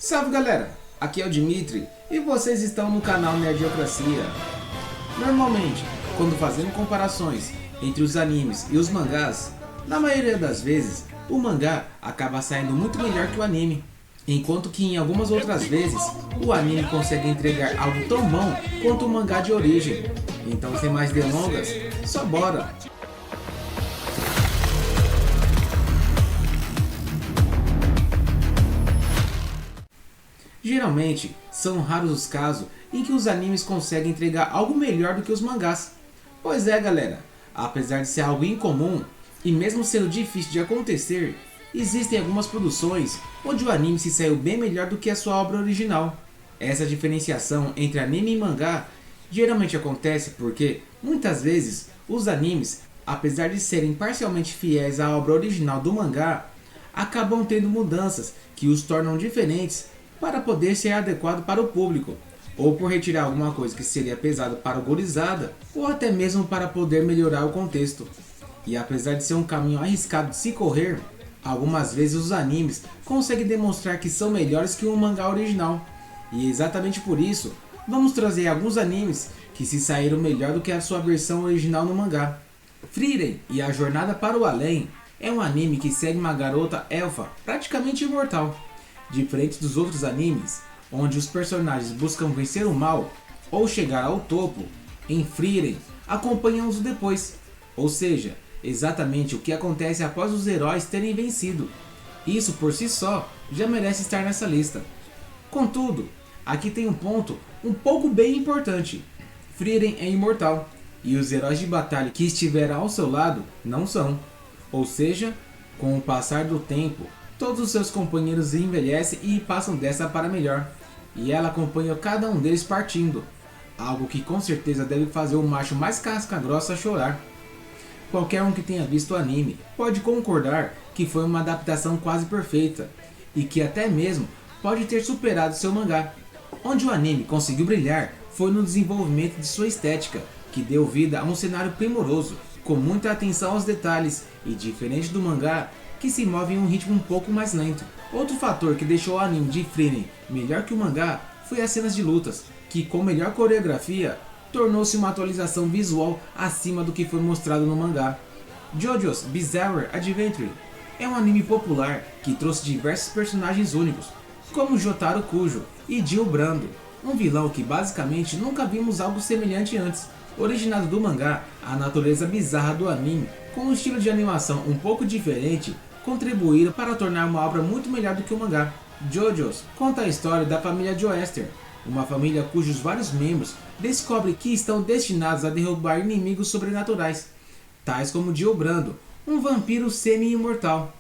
Salve galera, aqui é o Dimitri e vocês estão no canal Nerdiocracia. Normalmente, quando fazendo comparações entre os animes e os mangás, na maioria das vezes, o mangá acaba saindo muito melhor que o anime, enquanto que em algumas outras vezes, o anime consegue entregar algo tão bom quanto o mangá de origem. Então sem mais delongas, só bora! Geralmente, são raros os casos em que os animes conseguem entregar algo melhor do que os mangás. Pois é galera, apesar de ser algo incomum, e mesmo sendo difícil de acontecer, existem algumas produções onde o anime se saiu bem melhor do que a sua obra original. Essa diferenciação entre anime e mangá geralmente acontece porque, muitas vezes, os animes, apesar de serem parcialmente fiéis à obra original do mangá, acabam tendo mudanças que os tornam diferentes para poder ser adequado para o público, ou por retirar alguma coisa que seria pesado para o gurizada, ou até mesmo para poder melhorar o contexto. E apesar de ser um caminho arriscado de se correr, algumas vezes os animes conseguem demonstrar que são melhores que o mangá original. E exatamente por isso, vamos trazer alguns animes que se saíram melhor do que a sua versão original no mangá. Frieren e a Jornada para o Além é um anime que segue uma garota elfa praticamente imortal. Diferente dos outros animes, onde os personagens buscam vencer o mal ou chegar ao topo, em Frieren acompanhamos o depois, ou seja, exatamente o que acontece após os heróis terem vencido. Isso por si só já merece estar nessa lista. Contudo, aqui tem um ponto um pouco bem importante. Frieren é imortal, e os heróis de batalha que estiveram ao seu lado não são. Ou seja, com o passar do tempo, todos os seus companheiros envelhecem e passam dessa para melhor, e ela acompanha cada um deles partindo, algo que com certeza deve fazer o macho mais casca grossa chorar. Qualquer um que tenha visto o anime pode concordar que foi uma adaptação quase perfeita, e que até mesmo pode ter superado seu mangá. Onde o anime conseguiu brilhar foi no desenvolvimento de sua estética, que deu vida a um cenário primoroso, com muita atenção aos detalhes, e diferente do mangá, que se move em um ritmo um pouco mais lento. Outro fator que deixou o anime de Frieren melhor que o mangá foi as cenas de lutas, que com melhor coreografia, tornou-se uma atualização visual acima do que foi mostrado no mangá. JoJo's Bizarre Adventure é um anime popular que trouxe diversos personagens únicos, como Jotaro Kujo e Jill Brando, um vilão que basicamente nunca vimos algo semelhante antes. Originado do mangá, a natureza bizarra do anime, com um estilo de animação um pouco diferente, contribuíram para tornar uma obra muito melhor do que o mangá. JoJo's conta a história da família Joestar, uma família cujos vários membros descobrem que estão destinados a derrubar inimigos sobrenaturais, tais como Jill Brando, um vampiro semi-imortal,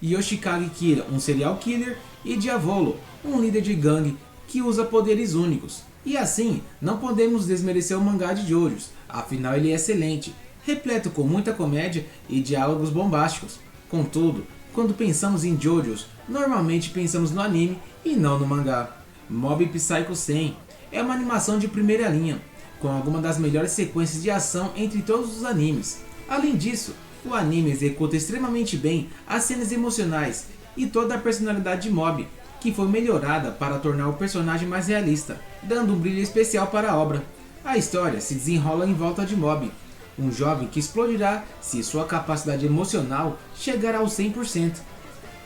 Yoshikage Kira, um serial killer, e Diavolo, um líder de gangue que usa poderes únicos. E assim, não podemos desmerecer o mangá de JoJo's, afinal ele é excelente, repleto com muita comédia e diálogos bombásticos. Contudo, quando pensamos em JoJo's, normalmente pensamos no anime e não no mangá. Mob Psycho 100 é uma animação de primeira linha, com algumas das melhores sequências de ação entre todos os animes. Além disso, o anime executa extremamente bem as cenas emocionais e toda a personalidade de Mob, que foi melhorada para tornar o personagem mais realista, dando um brilho especial para a obra. A história se desenrola em volta de Mob, um jovem que explodirá se sua capacidade emocional chegar ao 100%.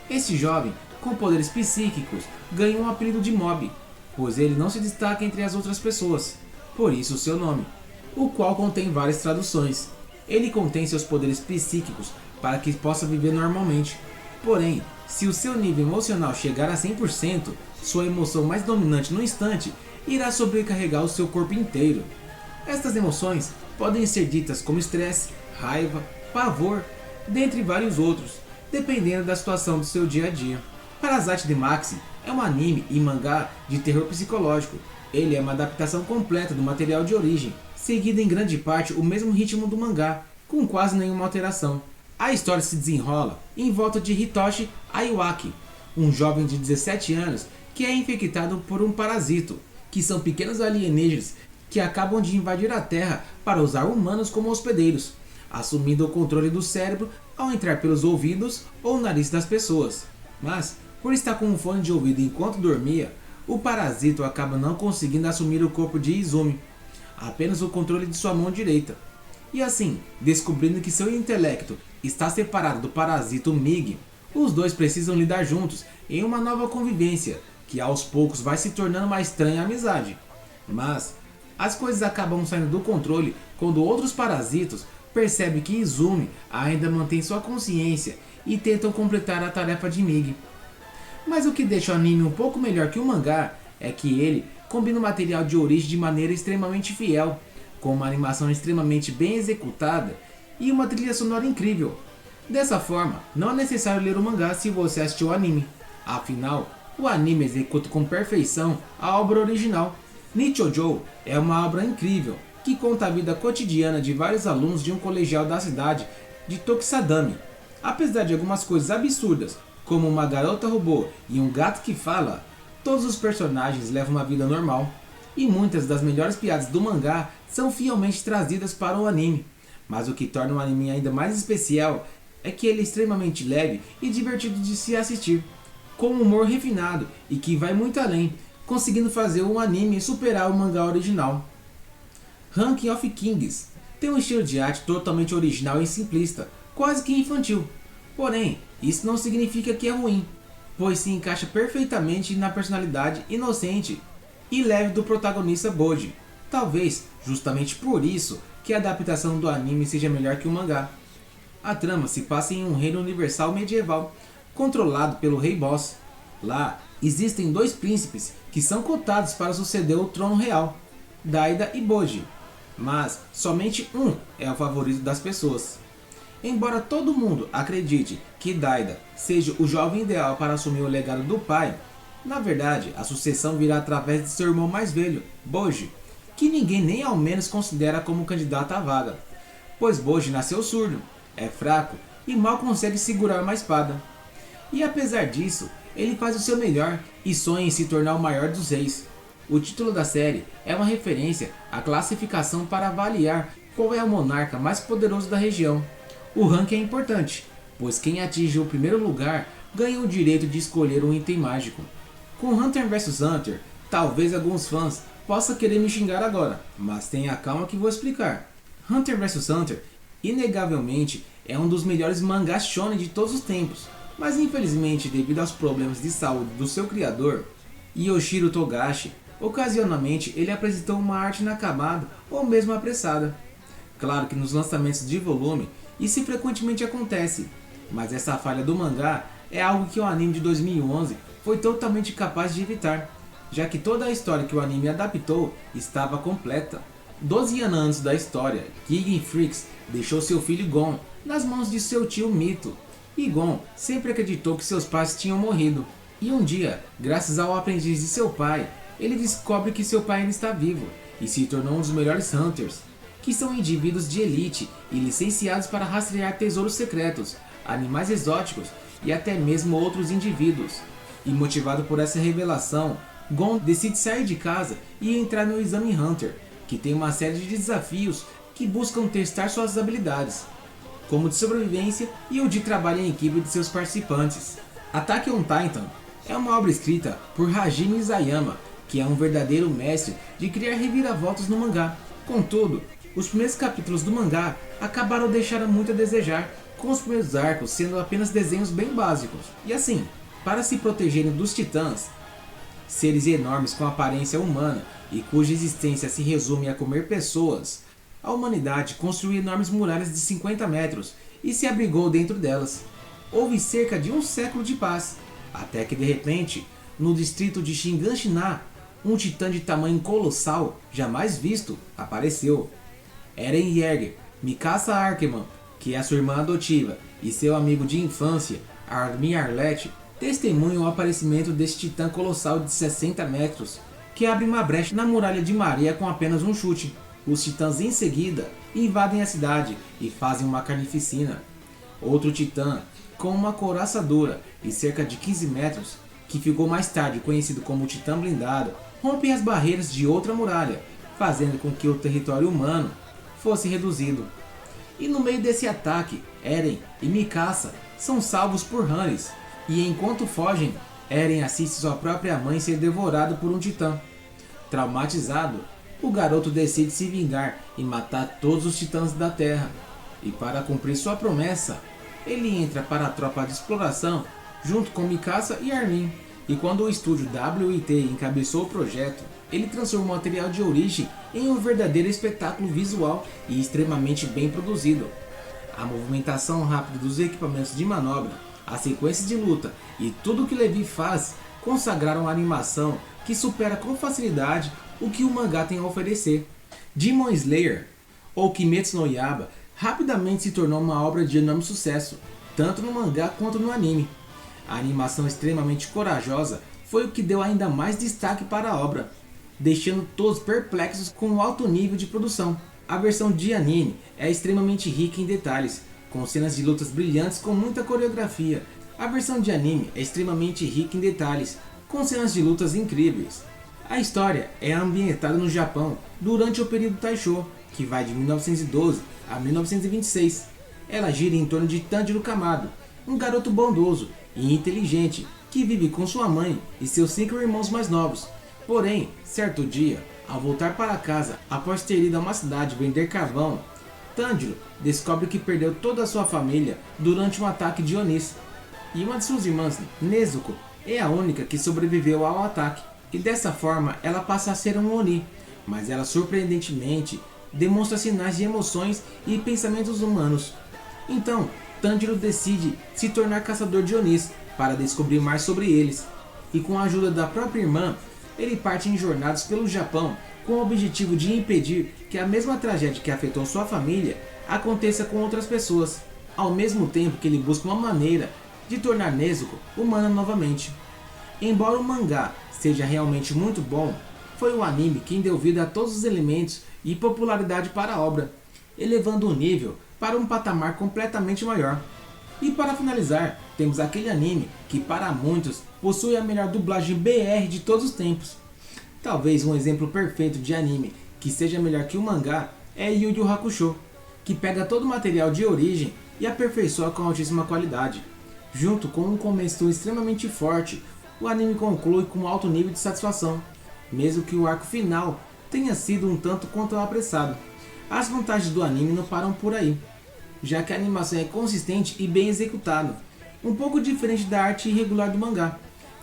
Esse jovem, com poderes psíquicos, ganha um apelido de Mob, pois ele não se destaca entre as outras pessoas, por isso o seu nome, o qual contém várias traduções. Ele contém seus poderes psíquicos para que possa viver normalmente. Porém, se o seu nível emocional chegar a 100%, sua emoção mais dominante no instante irá sobrecarregar o seu corpo inteiro. Estas emoções podem ser ditas como estresse, raiva, pavor, dentre vários outros, dependendo da situação do seu dia a dia. Parasite The Maxim é um anime e mangá de terror psicológico. Ele é uma adaptação completa do material de origem, seguindo em grande parte o mesmo ritmo do mangá, com quase nenhuma alteração. A história se desenrola em volta de Hitoshi Aiwaki, um jovem de 17 anos que é infectado por um parasito, que são pequenos alienígenas que acabam de invadir a Terra para usar humanos como hospedeiros, assumindo o controle do cérebro ao entrar pelos ouvidos ou nariz das pessoas. Mas Por estar com um fone de ouvido enquanto dormia, o parasito acaba não conseguindo assumir o corpo de Izumi, apenas o controle de sua mão direita. E assim, descobrindo que seu intelecto está separado do parasito Mig, os dois precisam lidar juntos em uma nova convivência, que aos poucos vai se tornando mais estranha a amizade. Mas as coisas acabam saindo do controle quando outros parasitos percebem que Izumi ainda mantém sua consciência e tentam completar a tarefa de Mig. Mas o que deixa o anime um pouco melhor que o mangá é que ele combina o material de origem de maneira extremamente fiel, com uma animação extremamente bem executada e uma trilha sonora incrível. Dessa forma, não é necessário ler o mangá se você assistiu o anime. Afinal, o anime executa com perfeição a obra original. Nichijou é uma obra incrível que conta a vida cotidiana de vários alunos de um colegial da cidade de Tokisadami. Apesar de algumas coisas absurdas, como uma garota robô e um gato que fala, todos os personagens levam uma vida normal. E muitas das melhores piadas do mangá são fielmente trazidas para o anime. Mas o que torna o anime ainda mais especial é que ele é extremamente leve e divertido de se assistir, com um humor refinado e que vai muito além, conseguindo fazer o anime superar o mangá original. Ranking of Kings tem um estilo de arte totalmente original e simplista, quase que infantil. Porém, isso não significa que é ruim, pois se encaixa perfeitamente na personalidade inocente e leve do protagonista Boji. Talvez justamente por isso que a adaptação do anime seja melhor que o mangá. A trama se passa em um reino universal medieval, controlado pelo Rei Boss. Lá, existem dois príncipes que são cotados para suceder o trono real, Daida e Boji, mas somente um é o favorito das pessoas. Embora todo mundo acredite que Daida seja o jovem ideal para assumir o legado do pai, na verdade a sucessão virá através de seu irmão mais velho, Boji, que ninguém nem ao menos considera como candidato à vaga, pois Boji nasceu surdo, é fraco e mal consegue segurar uma espada. E apesar disso, ele faz o seu melhor e sonha em se tornar o maior dos reis. O título da série é uma referência à classificação para avaliar qual é o monarca mais poderoso da região. O ranking é importante, pois quem atinge o primeiro lugar ganha o direito de escolher um item mágico. Com Hunter vs Hunter, talvez alguns fãs possam querer me xingar agora, mas tenha calma que vou explicar. Hunter vs Hunter, inegavelmente, é um dos melhores mangás shonen de todos os tempos, mas infelizmente devido aos problemas de saúde do seu criador, Yoshiro Togashi, ocasionalmente ele apresentou uma arte inacabada ou mesmo apressada. Claro que nos lançamentos de volume isso frequentemente acontece, mas essa falha do mangá é algo que o anime de 2011 foi totalmente capaz de evitar, já que toda a história que o anime adaptou estava completa. 12 anos antes da história, Gigan Freaks deixou seu filho Gon nas mãos de seu tio Mito, e Gon sempre acreditou que seus pais tinham morrido. E um dia, graças ao aprendiz de seu pai, ele descobre que seu pai ainda está vivo e se tornou um dos melhores Hunters, que são indivíduos de elite e licenciados para rastrear tesouros secretos, animais exóticos e até mesmo outros indivíduos. E motivado por essa revelação, Gon decide sair de casa e entrar no Exame Hunter, que tem uma série de desafios que buscam testar suas habilidades, como o de sobrevivência e o de trabalho em equipe de seus participantes. Attack on Titan é uma obra escrita por Hajime Isayama, que é um verdadeiro mestre de criar reviravoltas no mangá. Contudo, os primeiros capítulos do mangá acabaram deixando muito a desejar, com os primeiros arcos sendo apenas desenhos bem básicos. E assim, para se protegerem dos titãs, seres enormes com aparência humana e cuja existência se resume a comer pessoas, a humanidade construiu enormes muralhas de 50 metros e se abrigou dentro delas. Houve cerca de um século de paz, até que de repente, no distrito de Shiganshina, um titã de tamanho colossal, jamais visto, apareceu. Eren Yeager, Mikasa Arkeman, que é a sua irmã adotiva, e seu amigo de infância, Armin Arlette, testemunham o aparecimento desse titã colossal de 60 metros, que abre uma brecha na muralha de Maria com apenas um chute. Os titãs em seguida invadem a cidade e fazem uma carnificina. Outro titã, com uma couraça dura e cerca de 15 metros, que ficou mais tarde conhecido como Titã Blindado, rompe as barreiras de outra muralha, fazendo com que o território humano fosse reduzido. E no meio desse ataque, Eren e Mikasa são salvos por Hannes, e enquanto fogem, Eren assiste sua própria mãe ser devorada por um titã. Traumatizado, o garoto decide se vingar e matar todos os titãs da Terra. E para cumprir sua promessa, ele entra para a tropa de exploração junto com Mikasa e Armin. E quando o estúdio WIT encabeçou o projeto, ele transformou o material de origem em um verdadeiro espetáculo visual e extremamente bem produzido. A movimentação rápida dos equipamentos de manobra, as sequências de luta e tudo o que Levi faz consagraram a animação que supera com facilidade o que o mangá tem a oferecer. Demon Slayer, ou Kimetsu no Yaiba, rapidamente se tornou uma obra de enorme sucesso, tanto no mangá quanto no anime. A animação extremamente corajosa foi o que deu ainda mais destaque para a obra, deixando todos perplexos com o alto nível de produção. A versão de anime é extremamente rica em detalhes, com cenas de lutas brilhantes com muita coreografia. A versão de anime é extremamente rica em detalhes, com cenas de lutas incríveis. A história é ambientada no Japão durante o período Taisho, que vai de 1912 a 1926. Ela gira em torno de Tanjiro Kamado, um garoto bondoso e inteligente que vive com sua mãe e seus 5 irmãos mais novos. Porém, certo dia, ao voltar para casa após ter ido a uma cidade vender carvão, Tanjiro descobre que perdeu toda a sua família durante um ataque de Onis. E uma de suas irmãs, Nezuko, é a única que sobreviveu ao ataque. E dessa forma ela passa a ser um Oni, mas ela surpreendentemente demonstra sinais de emoções e pensamentos humanos. Então, Tanjiro decide se tornar caçador de Onis para descobrir mais sobre eles. E com a ajuda da própria irmã, ele parte em jornadas pelo Japão com o objetivo de impedir que a mesma tragédia que afetou sua família aconteça com outras pessoas, ao mesmo tempo que ele busca uma maneira de tornar Nezuko humana novamente. Embora o mangá seja realmente muito bom, foi o anime quem deu vida a todos os elementos e popularidade para a obra, elevando o nível para um patamar completamente maior. E para finalizar, temos aquele anime que para muitos possui a melhor dublagem BR de todos os tempos. Talvez um exemplo perfeito de anime que seja melhor que o mangá é Yu Yu Hakusho, que pega todo o material de origem e aperfeiçoa com altíssima qualidade. Junto com um começo extremamente forte, o anime conclui com um alto nível de satisfação, mesmo que o arco final tenha sido um tanto quanto apressado. As vantagens do anime não param por aí, já que a animação é consistente e bem executada, um pouco diferente da arte irregular do mangá,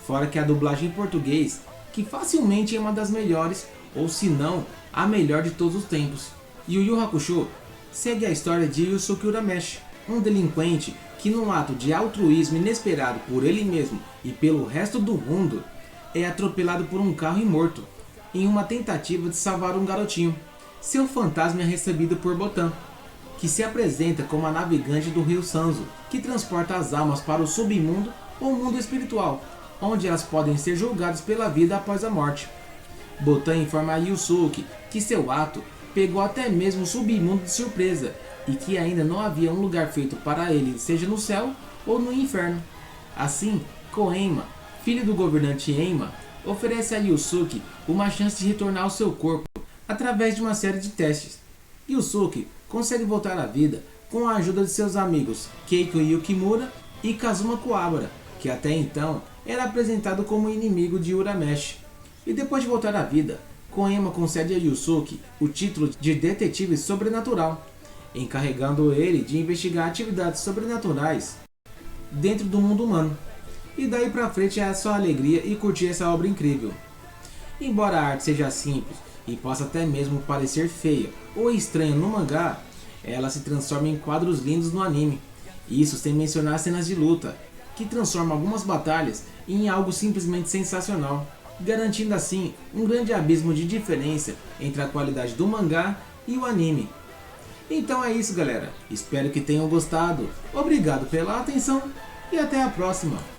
fora que a dublagem em português, que facilmente é uma das melhores, ou se não, a melhor de todos os tempos. Yu Yu Hakusho segue a história de Yusuke Urameshi, um delinquente que num ato de altruísmo inesperado por ele mesmo e pelo resto do mundo, é atropelado por um carro e morto, em uma tentativa de salvar um garotinho. Seu fantasma é recebido por Botan, que se apresenta como a navegante do rio Sanzo, que transporta as almas para o submundo ou mundo espiritual, onde elas podem ser julgadas pela vida após a morte. Botan informa a Yusuke que seu ato pegou até mesmo o submundo de surpresa e que ainda não havia um lugar feito para ele, seja no céu ou no inferno. Assim, Koenma, filho do governante Enma, oferece a Yusuke uma chance de retornar ao seu corpo através de uma série de testes. Yusuke consegue voltar à vida com a ajuda de seus amigos Keiko Yukimura e Kazuma Kuwabara, que até então era apresentado como inimigo de Urameshi. E depois de voltar à vida, Koenma concede a Yusuke o título de detetive sobrenatural, encarregando ele de investigar atividades sobrenaturais dentro do mundo humano. E daí pra frente é só alegria e curtir essa obra incrível. Embora a arte seja simples e possa até mesmo parecer feia ou estranha no mangá, ela se transforma em quadros lindos no anime. Isso sem mencionar cenas de luta, que transformam algumas batalhas em algo simplesmente sensacional, garantindo assim um grande abismo de diferença entre a qualidade do mangá e o anime. Então é isso, galera, espero que tenham gostado, obrigado pela atenção e até a próxima.